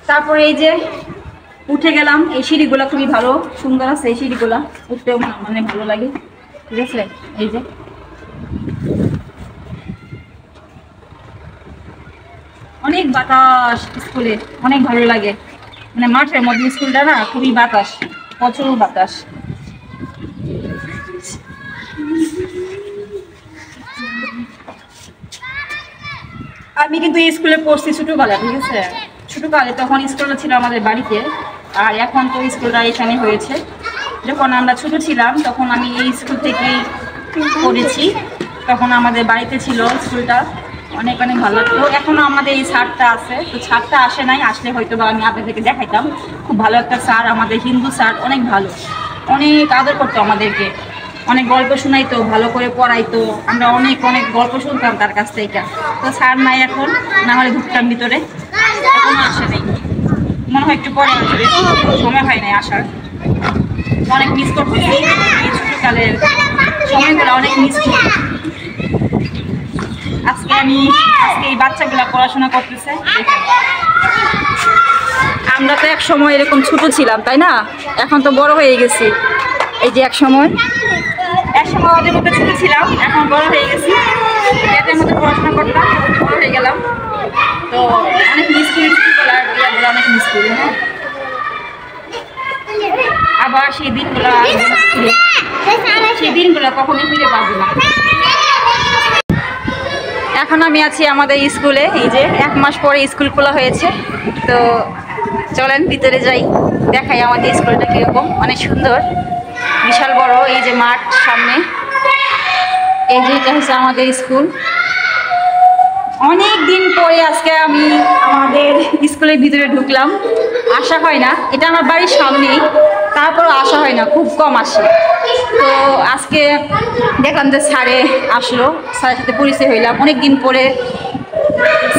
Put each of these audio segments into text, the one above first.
তারপরে এই যে উঠে গেলাম, এই সিঁড়িগুলো খুবই ভালো সুন্দর আছে, এই সিঁড়িগুলা উঠতেও মানে ভালো লাগে। ঠিক আছে, এই যে অনেক বাতাস স্কুলে, অনেক ভালো লাগে, মানে মাঠের মধ্যে স্কুলটা না, খুবই বাতাস, প্রচুর বাতাস। আমি কিন্তু এই স্কুলে পড়ছি ছোটবেলা, ঠিক আছে, ছোটকালে তখন স্কুলটা ছিল আমাদের বাড়িতে, আর এখন তো স্কুলটা এখানে হয়েছে। যখন আমরা ছোট ছিলাম তখন আমি এই স্কুল থেকেই পড়েছি, তখন আমাদের বাড়িতে ছিল স্কুলটা, অনেক অনেক ভালো লাগতো। এখনো আমাদের এই স্যারটা আছে, তো স্যারটা আসে নাই, আসলে হয়তো বা আমি আপনাদেরকে দেখাইতাম। খুব ভালো একটা স্যার, আমাদের হিন্দু স্যার, অনেক ভালো, অনেক আদর করতো আমাদেরকে, অনেক গল্প শোনাইতো, ভালো করে পড়াইতো, আমরা অনেক অনেক গল্প শুনতাম তার কাছ থেকে। তো স্যার নাই এখন, না হলে ঢুকতাম ভিতরে, এখনো আসে নাই, মনে হয় একটু পরে আসবে, সময় হয় নাই আসার। অনেক মিস করতেছি এই ছোটকালের সময়গুলো, অনেক মিস করি। আজকে এই বাচ্চাগুলা পড়াশোনা করতেছে। আমরা তো এক সময় এরকম ছোট ছিলাম, তাই না? এখন তো বড় হয়ে গেছি। এই যে এক সময় ওদের মধ্যে ছোট ছিলাম, এখন বড় হয়ে গেছি, এদের মধ্যে পড়াশোনা করতাম, বড় হয়ে গেলাম। তো অনেক মিস করি ছোটবেলার ইয়াগুলো, অনেক মিস করি। হ্যাঁ, আবার সেই দিনগুলো কখনোই ফিরে পাবো না। এখন আমি আছি আমাদের স্কুলে, এই যে 1 মাস পরে স্কুল খোলা হয়েছে। তো চলেন ভিতরে যাই, দেখাই আমাদের স্কুলটা কীরকম, অনেক সুন্দর, বিশাল বড়। এই যে মাঠ সামনে, এই যে এটা হচ্ছে আমাদের স্কুল। অনেক দিন পরে আজকে আমি আমাদের স্কুলের ভিতরে ঢুকলাম, আসা হয় না, এটা আমার বাড়ির সামনেই, তারপরও আসা হয় না, খুব কম আসে। তো আজকে দেখলাম যে স্যারে আসলো, স্যারের সাথে পরিচয় হইলাম, অনেক দিন পরে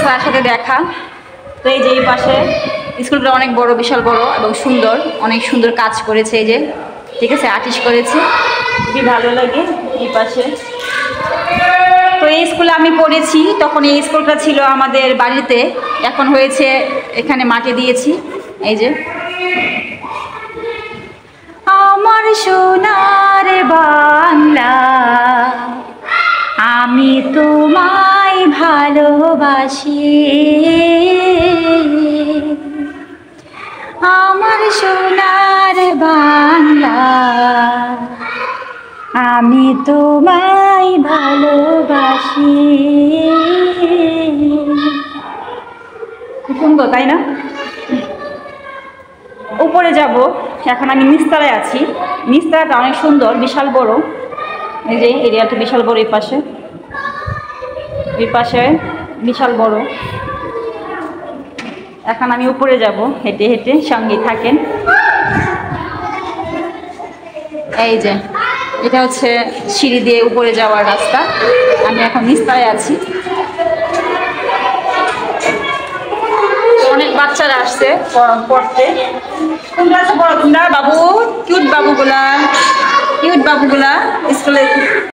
স্যারের সাথে দেখা। তো এই যে এই পাশে স্কুলটা অনেক বড়, বিশাল বড় এবং সুন্দর, অনেক সুন্দর কাজ করেছে, এই যে ঠিক আছে, আর্টিস্ট করেছে, খুবই ভালো লাগে। এই পাশে তো এই স্কুলে আমি পড়েছি, তখন এই স্কুলটা ছিল আমাদের বাড়িতে, এখন হয়েছে এখানে মাঠে দিয়েছি। এই যে আমার সোনার বাংলা, আমি তোমায় ভালোবাসি, আমার সোনার বাংলা, আমি তোমায় ভালোবাসি। খুব সুন্দর, তাই না? উপরে যাব, এখন আমি নিচতলায় আছি, নিচতলাটা অনেক সুন্দর, বিশাল বড়। এই যে এরিয়াটা বিশাল বড়, এই পাশে বিশাল বড়। এখন আমি উপরে যাব হেঁটে হেঁটে, সঙ্গে থাকেন। এই যে এটা হচ্ছে সিঁড়ি দিয়ে উপরে যাওয়ার রাস্তা, আমি এখন নিচতলায় আছি। অনেক বাচ্চারা আসছে পড়তে। তোমরা আছে পড়ো, তোমরা বাবু, কিউট বাবুগুলা স্কুলে